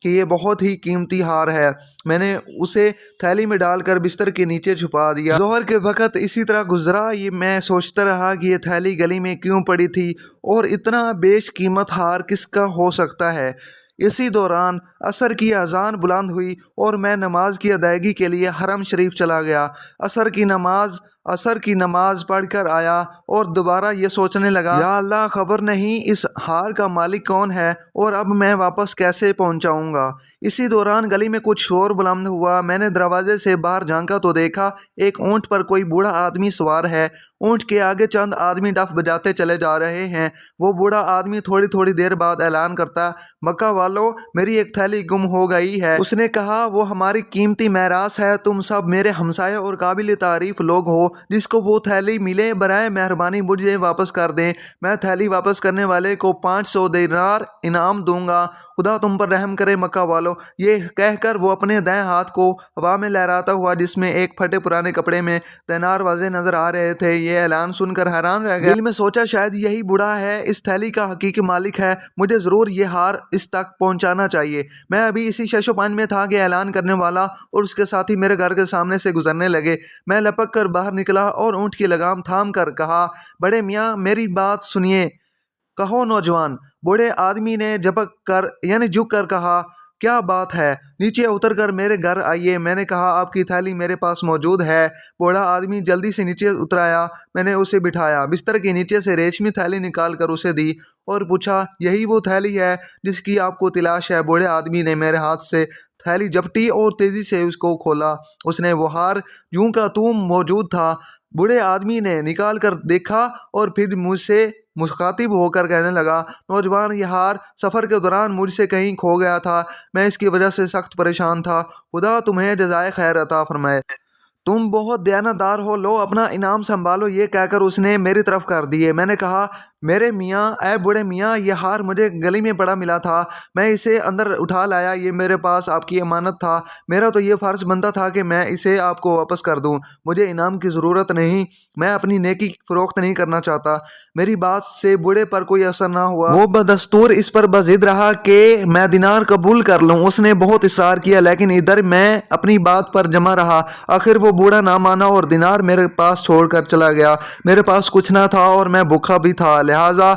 کہ یہ بہت ہی قیمتی ہار ہے۔ میں نے اسے تھیلی میں ڈال کر بستر کے نیچے چھپا دیا۔ ظہر کے وقت اسی طرح گزرا۔ میں سوچتا رہا کہ یہ تھیلی گلی میں کیوں پڑی تھی اور اتنا بیش قیمت ہار کس کا ہو سکتا ہے۔ اسی دوران عصر کی اذان بلند ہوئی اور میں نماز کی ادائیگی کے لیے حرم شریف چلا گیا۔ عصر کی نماز پڑھ کر آیا اور دوبارہ یہ سوچنے لگا، یا اللہ، خبر نہیں اس ہار کا مالک کون ہے اور اب میں واپس کیسے پہنچاؤں گا۔ اسی دوران گلی میں کچھ شور بلند ہوا۔ میں نے دروازے سے باہر جھانکا تو دیکھا ایک اونٹ پر کوئی بوڑھا آدمی سوار ہے۔ اونٹ کے آگے چند آدمی ڈف بجاتے چلے جا رہے ہیں۔ وہ بوڑھا آدمی تھوڑی تھوڑی دیر بعد اعلان کرتا، مکہ والو، میری ایک تھیلی گم ہو گئی ہے۔ اس نے کہا، وہ ہماری قیمتی میراث ہے، تم سب میرے ہمسائے اور قابل تعریف لوگ ہو، جس کو وہ تھیلی ملے برائے مہربانی مجھے واپس کر دیں۔ میں تھیلی واپس کرنے والے کو 500 دینار انعام دوں گا۔ خدا تم پر رحم کرے مکہ والو۔ یہ کہہ کر وہ اپنے دائیں ہاتھ کو ہوا میں لہراتا ہوا، جس میں ایک پھٹے پرانے کپڑے میں دینار واضح نظر آ رہے تھے، یہ اعلان سن کر حیران رہ گیا۔ دل میں سوچا، شاید یہی بوڑھا ہے، اس تھیلی کا حقیقی مالک ہے، مجھے ضرور یہ ہار اس تک پہنچانا چاہیے۔ میں ابھی اسی شش و پنج میں تھا کہ اعلان کرنے والا اور اس کے ساتھی میرے گھر کے سامنے سے گزرنے لگے۔ میں لپک کر باہر نکلا اور اونٹ کی لگام تھام کر کہا، بڑے میاں میری بات سنیے۔ کہو نوجوان۔ بوڑھے آدمی نے جھک کر کہا، کیا بات ہے؟ نیچے اتر کر میرے گھر آئیے۔ میں نے کہا، آپ کی تھیلی میرے پاس موجود ہے۔ بوڑھا آدمی جلدی سے نیچے اتر آیا۔ میں نے اسے بٹھایا، بستر کے نیچے سے ریشمی تھیلی نکال کر اسے دی اور پوچھا، یہی وہ تھیلی ہے جس کی آپ کو تلاش ہے؟ بوڑھے آدمی نے میرے ہاتھ سے تھیلی جھپٹی اور تیزی سے اس کو کھولا۔ اس نے وہ ہار یوں کا توں موجود تھا۔ بوڑھے آدمی نے نکال کر دیکھا اور پھر مجھ سے مخاطب ہو کر کہنے لگا، نوجوان، یہ ہار سفر کے دوران مجھ سے کہیں کھو گیا تھا، میں اس کی وجہ سے سخت پریشان تھا، خدا تمہیں جزائے خیر عطا فرمائے۔ تم بہت دیانتدار ہو، لو اپنا انعام سنبھالو۔ یہ کہہ کر اس نے میری طرف کر دیے۔ میں نے کہا، میرے میاں، اے بوڑھے میاں، یہ ہار مجھے گلی میں پڑا ملا تھا، میں اسے اندر اٹھا لایا، یہ میرے پاس آپ کی امانت تھا، میرا تو یہ فرض بنتا تھا کہ میں اسے آپ کو واپس کر دوں، مجھے انعام کی ضرورت نہیں، میں اپنی نیکی فروخت نہیں کرنا چاہتا۔ میری بات سے بوڑھے پر کوئی اثر نہ ہوا، وہ بدستور اس پر بضد رہا کہ میں دینار قبول کر لوں۔ اس نے بہت اصرار کیا لیکن ادھر میں اپنی بات پر جمع رہا۔ آخر وہ بوڑھا نہ مانا اور دینار میرے پاس چھوڑ کر چلا گیا۔ میرے پاس کچھ نہ تھا اور میں بھوکا بھی تھا، لہٰذا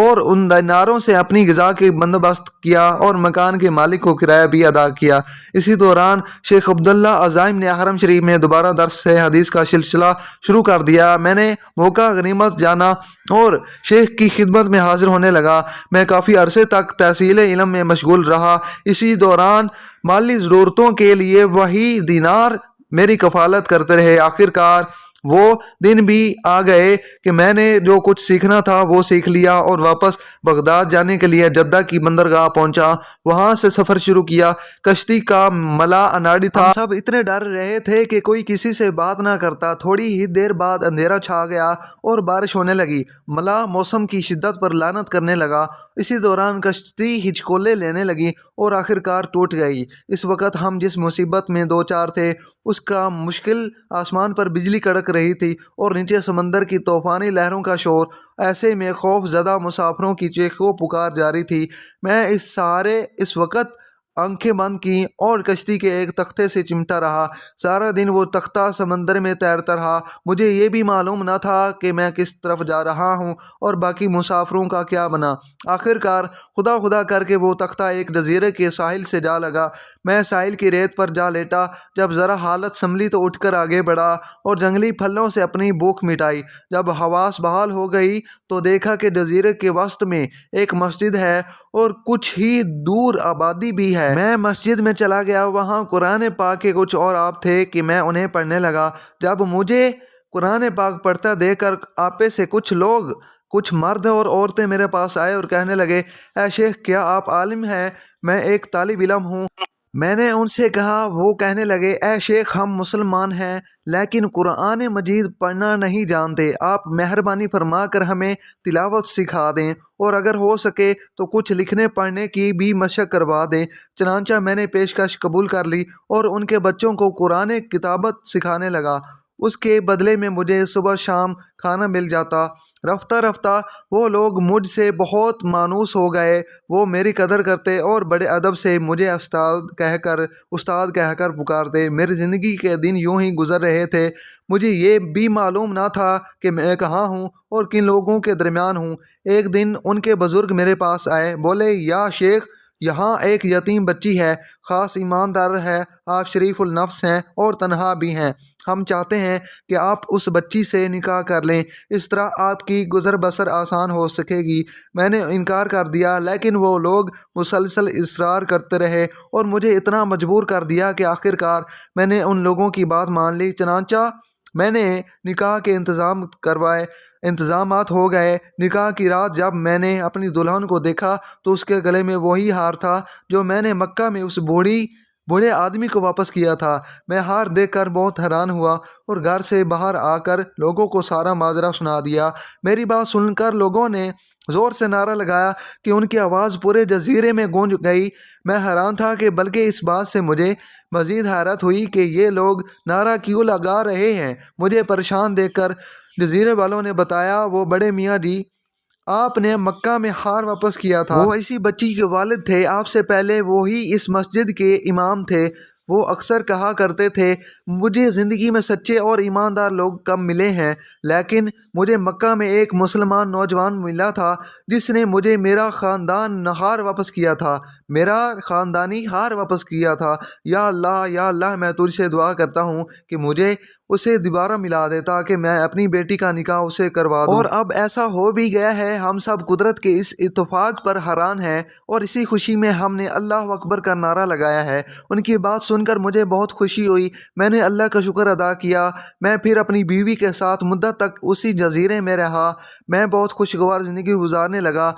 اور ان دیناروں سے اپنی غذا کے بندوبست کیا اور مکان کے مالک کو کرایہ بھی ادا کیا۔ اسی دوران شیخ عبداللہ عزائم نے حرم شریف میں دوبارہ درس حدیث کا سلسلہ شروع کر دیا۔ میں نے موقع غنیمت جانا اور شیخ کی خدمت میں حاضر ہونے لگا۔ میں کافی عرصے تک تحصیل علم میں مشغول رہا۔ اسی دوران مالی ضرورتوں کے لیے وہی دینار میری کفالت کرتے رہے۔ آخرکار وہ دن بھی آ گئے کہ میں نے جو کچھ سیکھنا تھا وہ سیکھ لیا اور واپس بغداد جانے کے لیے جدہ کی بندرگاہ پہنچا، وہاں سے سفر شروع کیا۔ کشتی کا ملا اناڑی تھا، ہم سب اتنے ڈر رہے تھے کہ کوئی کسی سے بات نہ کرتا۔ تھوڑی ہی دیر بعد اندھیرا چھا گیا اور بارش ہونے لگی۔ ملا موسم کی شدت پر لعنت کرنے لگا۔ اسی دوران کشتی ہچکولے لینے لگی اور آخرکار ٹوٹ گئی۔ اس وقت ہم جس مصیبت میں دو چار تھے اس کا مشکل، آسمان پر بجلی کڑک رہی تھی اور نیچے سمندر کی طوفانی لہروں کا شور، ایسے میں خوف زدہ مسافروں کی چیخ و پکار جاری تھی۔ میں اس وقت آنکھیں بند کی اور کشتی کے ایک تختے سے چمٹا رہا۔ سارا دن وہ تختہ سمندر میں تیرتا رہا۔ مجھے یہ بھی معلوم نہ تھا کہ میں کس طرف جا رہا ہوں اور باقی مسافروں کا کیا بنا۔ آخرکار خدا خدا کر کے وہ تختہ ایک جزیرے کے ساحل سے جا لگا۔ میں ساحل کی ریت پر جا لیٹا۔ جب ذرا حالت سنبھلی تو اٹھ کر آگے بڑھا اور جنگلی پھلوں سے اپنی بھوک مٹائی۔ جب حواس بحال ہو گئی تو دیکھا کہ جزیرے کے وسط میں ایک مسجد ہے اور کچھ ہی دور آبادی بھی ہے۔ میں مسجد میں چلا گیا، وہاں قرآن پاک کے کچھ اور آپ تھے کہ میں انہیں پڑھنے لگا۔ جب مجھے قرآن پاک پڑھتا دیکھ کر آپے سے کچھ مرد اور عورتیں میرے پاس آئے اور کہنے لگے، اے شیخ، کیا آپ عالم ہیں؟ میں ایک طالب علم ہوں۔ میں نے ان سے کہا۔ وہ کہنے لگے، اے شیخ، ہم مسلمان ہیں لیکن قرآن مجید پڑھنا نہیں جانتے، آپ مہربانی فرما کر ہمیں تلاوت سکھا دیں اور اگر ہو سکے تو کچھ لکھنے پڑھنے کی بھی مشق کروا دیں۔ چنانچہ میں نے پیشکش قبول کر لی اور ان کے بچوں کو قرآن کتابت سکھانے لگا۔ اس کے بدلے میں مجھے صبح شام کھانا مل جاتا۔ رفتہ رفتہ وہ لوگ مجھ سے بہت مانوس ہو گئے، وہ میری قدر کرتے اور بڑے ادب سے مجھے استاد کہہ کر پکارتے۔ میری زندگی کے دن یوں ہی گزر رہے تھے، مجھے یہ بھی معلوم نہ تھا کہ میں کہاں ہوں اور کن لوگوں کے درمیان ہوں۔ ایک دن ان کے بزرگ میرے پاس آئے، بولے یا شیخ، یہاں ایک یتیم بچی ہے، خاص ایماندار ہے، آپ شریف النفس ہیں اور تنہا بھی ہیں، ہم چاہتے ہیں کہ آپ اس بچی سے نکاح کر لیں، اس طرح آپ کی گزر بسر آسان ہو سکے گی۔ میں نے انکار کر دیا، لیکن وہ لوگ مسلسل اصرار کرتے رہے اور مجھے اتنا مجبور کر دیا کہ آخر کار میں نے ان لوگوں کی بات مان لی۔ چنانچہ میں نے نکاح کے انتظامات ہو گئے۔ نکاح کی رات جب میں نے اپنی دلہن کو دیکھا تو اس کے گلے میں وہی ہار تھا جو میں نے مکہ میں اس بوڑھے آدمی کو واپس کیا تھا۔ میں ہار دیکھ کر بہت حیران ہوا اور گھر سے باہر آ کر لوگوں کو سارا ماجرا سنا دیا۔ میری بات سن کر لوگوں نے زور سے نعرہ لگایا کہ ان کی آواز پورے جزیرے میں گونج گئی۔ میں حیران تھا کہ بلکہ اس بات سے مجھے مزید حیرت ہوئی کہ یہ لوگ نعرہ کیوں لگا رہے ہیں۔ مجھے پریشان دیکھ کر جزیرے والوں نے بتایا، وہ بڑے میاں جی، آپ نے مکہ میں ہار واپس کیا تھا، وہ اسی بچی کے والد تھے، آپ سے پہلے وہی اس مسجد کے امام تھے۔ وہ اکثر کہا کرتے تھے، مجھے زندگی میں سچے اور ایماندار لوگ کم ملے ہیں، لیکن مجھے مکہ میں ایک مسلمان نوجوان ملا تھا جس نے مجھے میرا خاندانی ہار واپس کیا تھا۔ یا اللہ، میں تجھ سے دعا کرتا ہوں کہ مجھے اسے دوبارہ ملا دے تاکہ میں اپنی بیٹی کا نکاح اسے کروا دوں۔ اور اب ایسا ہو بھی گیا ہے۔ ہم سب قدرت کے اس اتفاق پر حیران ہیں اور اسی خوشی میں ہم نے اللہ اکبر کا نعرہ لگایا ہے۔ ان کی بات سن کر مجھے بہت خوشی ہوئی، میں نے اللہ کا شکر ادا کیا۔ میں پھر اپنی بیوی کے ساتھ مدت تک اسی جزیرے میں رہا، میں بہت خوشگوار زندگی گزارنے لگا۔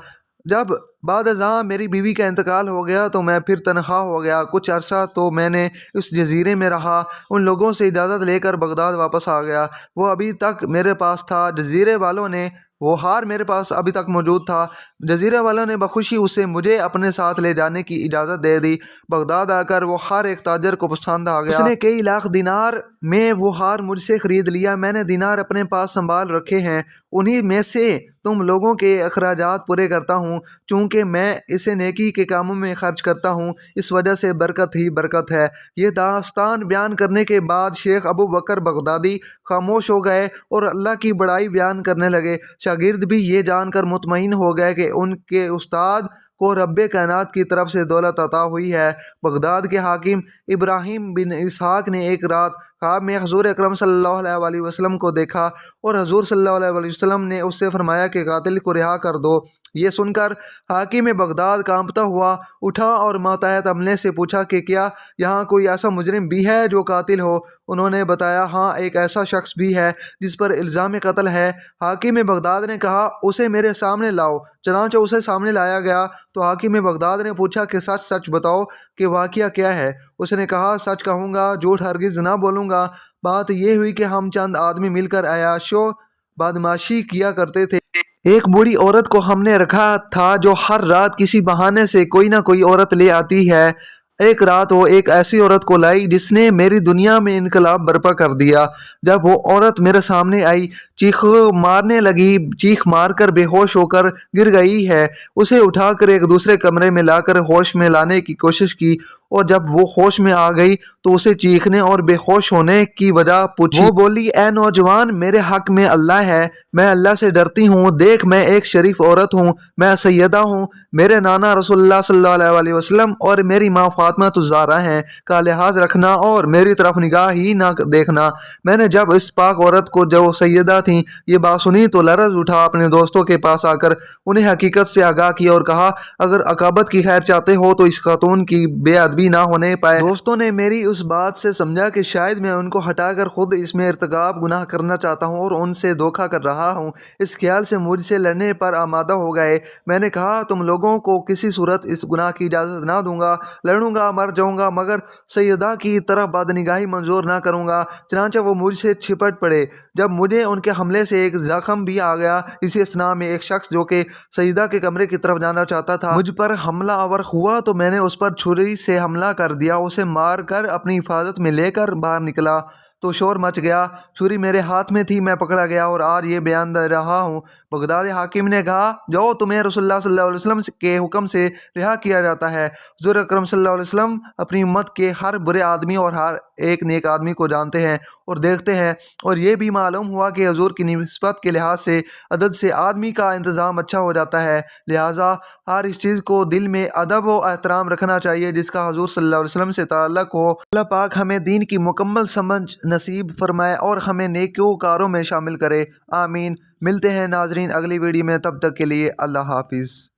جب بعد ازاں میری بیوی کا انتقال ہو گیا تو میں پھر تنہا ہو گیا۔ کچھ عرصہ تو میں نے اس جزیرے میں رہا، ان لوگوں سے اجازت لے کر بغداد واپس آ گیا، وہ ابھی تک میرے پاس تھا۔ جزیرے والوں نے وہ ہار میرے پاس ابھی تک موجود تھا۔ جزیرے والوں نے بخوشی اسے مجھے اپنے ساتھ لے جانے کی اجازت دے دی۔ بغداد آ کر وہ ہار ایک تاجر کو پسند آ گیا، اس نے کئی لاکھ دینار میں وہ ہار مجھ سے خرید لیا۔ میں نے دینار اپنے پاس سنبھال رکھے ہیں، انہی میں سے تم لوگوں کے اخراجات پورے کرتا ہوں، چونکہ میں اسے نیکی کے کاموں میں خرچ کرتا ہوں، اس وجہ سے برکت ہی برکت ہے۔ یہ داستان بیان کرنے کے بعد شیخ ابو بکر بغدادی خاموش ہو گئے اور اللہ کی بڑائی بیان کرنے لگے۔ شاگرد بھی یہ جان کر مطمئن ہو گئے کہ ان کے استاد کو رب کائنات کی طرف سے دولت عطا ہوئی ہے۔ بغداد کے حاکم ابراہیم بن اسحاق نے ایک رات خواب میں حضور اکرم صلی اللہ علیہ وسلم کو دیکھا اور حضور صلی اللہ علیہ وسلم نے اس سے فرمایا کہ قاتل کو رہا کر دو۔ یہ سن کر حاکم بغداد کانپتا ہوا اٹھا اور ماتحت عملے سے پوچھا کہ کیا یہاں کوئی ایسا مجرم بھی ہے جو قاتل ہو؟ انہوں نے بتایا، ہاں، ایک ایسا شخص بھی ہے جس پر الزام قتل ہے۔ حاکم بغداد نے کہا، اسے میرے سامنے لاؤ۔ چنانچہ اسے سامنے لایا گیا تو حاکم بغداد نے پوچھا کہ سچ بتاؤ کہ واقعہ کیا ہے؟ اس نے کہا، سچ کہوں گا، جھوٹ ہرگز نہ بولوں گا۔ بات یہ ہوئی کہ ہم چند آدمی مل کر عیاش و بدمعاشی کیا کرتے تھے۔ ایک بوڑھی عورت کو ہم نے رکھا تھا جو ہر رات کسی بہانے سے کوئی نہ کوئی عورت لے آتی ہے۔ ایک رات وہ ایک ایسی عورت کو لائی جس نے میری دنیا میں انقلاب برپا کر دیا۔ جب وہ عورت میرے سامنے آئی، چیخ مارنے لگی، چیخ مار کر بے ہوش ہو کر گر گئی ہے۔ اسے اٹھا کر ایک دوسرے کمرے میں لا کر ہوش میں لانے کی کوشش کی اور جب وہ ہوش میں آ گئی تو اسے چیخنے اور بے ہوش ہونے کی وجہ پوچھی۔ وہ بولی، اے نوجوان، میرے حق میں اللہ ہے، میں اللہ سے ڈرتی ہوں، دیکھ میں ایک شریف عورت ہوں، میں سیدہ ہوں، میرے نانا رسول اللہ صلی اللہ علیہ وسلم اور میری ماں فاطمہ الزہرا ہیں کا لحاظ رکھنا اور میری طرف نگاہ ہی نہ دیکھنا۔ میں نے جب اس پاک عورت کو جو سیدہ تھیں یہ بات سنی تو لرز اٹھا، اپنے دوستوں کے پاس آ کر انہیں حقیقت سے آگاہ کیا اور کہا، اگر عاقبت کی خیر چاہتے ہو تو اس خاتون کی بے ادبی نہ ہونے پائے۔ دوستوں نے میری اس بات سے سمجھا کہ شاید میں ان کو ہٹا کر خود اس میں ارتکاب گناہ کرنا چاہتا ہوں اور ان سے دھوکہ کر رہا ہوں، اس خیال سے مجھ سے لڑنے پر آمادہ ہو گئے۔ میں نے کہا، تم لوگوں کو کسی صورت اس گناہ کی اجازت نہ دوں گا، لڑوں گا، مر جاؤں گا، مگر سیدہ کی طرف بدنگاہی منظور نہ کروں گا۔ چنانچہ وہ مجھ سے چھپٹ پڑے۔ جب مجھے ان کے حملے سے ایک زخم بھی آ گیا، اسی اثناء میں ایک شخص جو کہ سیدہ کے کمرے کی طرف جانا چاہتا تھا مجھ پر حملہ آور ہوا تو میں نے اس پر چھری سے حملہ کر دیا، اسے مار کر اپنی حفاظت میں لے کر باہر نکلا تو شور مچ گیا۔ چھری میرے ہاتھ میں تھی، میں پکڑا گیا اور آج یہ بیان دے رہا ہوں۔ بغدادی حاکم نے کہا، جاؤ، تمہیں رسول اللہ صلی اللہ علیہ وسلم کے حکم سے رہا کیا جاتا ہے۔ حضور اکرم صلی اللہ علیہ وسلم اپنی امت کے ہر برے آدمی اور ہر ایک نیک آدمی کو جانتے ہیں اور دیکھتے ہیں، اور یہ بھی معلوم ہوا کہ حضور کی نسبت کے لحاظ سے عدد سے آدمی کا انتظام اچھا ہو جاتا ہے، لہٰذا ہر اس چیز کو دل میں ادب و احترام رکھنا چاہیے جس کا حضور صلی اللہ علیہ وسلم سے تعلق ہو۔ اللہ پاک ہمیں دین کی مکمل سمجھ نصیب فرمائے اور ہمیں نیکوکاروں میں شامل کرے، آمین۔ ملتے ہیں ناظرین اگلی ویڈیو میں، تب تک کے لیے اللہ حافظ۔